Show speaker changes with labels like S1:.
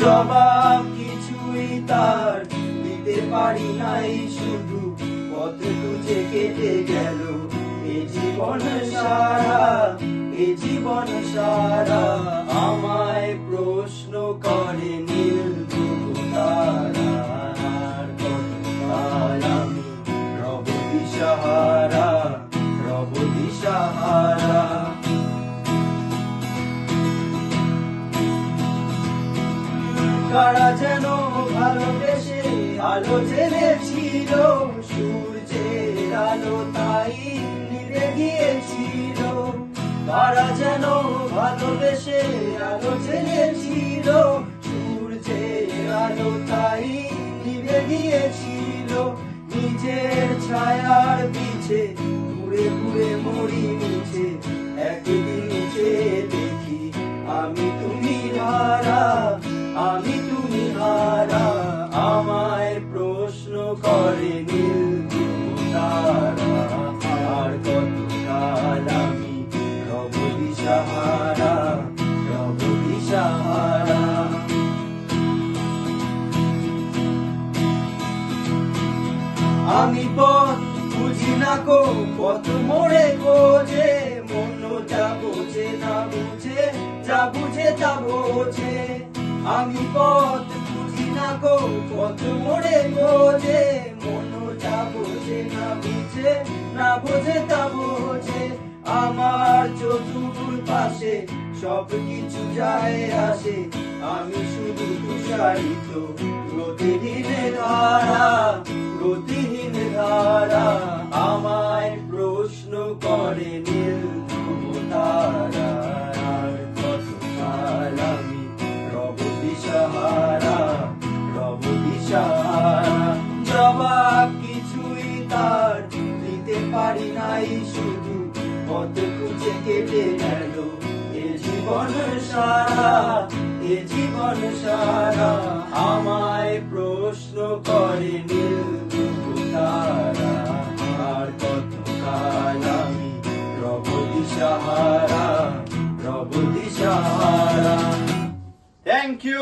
S1: জবাব কিছুই তার দিতে পারি নাই, শুধু পথ খুঁজে কেটে গেল এ জীবন সারা, এ জীবন সারা। আমায় প্রশ্ন করে নীল তারা, আর কতকাল আমি রব দিশাহারা, রব দিশাহারা। কারা যেন ভালোবেসে আলো জেলেছিল, সূর্যের আলো তাই নিভে গিয়েছিল। কারা যেন ভালোবেসে আলো জেলেছিল, সূর্যের আলো তাই নিভে গিয়েছিল। নিজের ছায়ার পিছে ঘুরে ঘুরে মরি মিছে, একদিন চেয়ে দেখি আমি তুমি হারা, আমি তুমি হারা। আমায় প্রশ্ন করে নীল তারা, আর কতকাল আমি রব দিশাহারা, রব দিশাহারা। আমি পথ বুঝি না কো, পথ মোড়ে খোঁজে, মন যা বোঝে না বুঝে, যা বুঝে তা বোঝে। আমি পথ বুঝি না গো, পথ মোড়ে খোঁজে, মন যা বোঝে না বুঝে, না বোঝে তা বোঝে। আমার চতুর পাশে সব কিছু যায় আসে, আমি শুধু তুষারিত গতিহীন ধারা, গতিহীন ধারা। আমায় প্রশ্ন করে নীল তারা, আর কতকাল আমি রব দিশাহারা, রব দিশাহারা। জবাব কিছুই তার দিতে পারি নাই, শুধু পথ খুঁজে কেটে গেল এ জীবন সারা, এ জীবন সারা। আমায় প্রশ্ন করে নীল তারা, আর কতকাল আমি রব দিশাহারা, রব দিশাহারা। Thank you.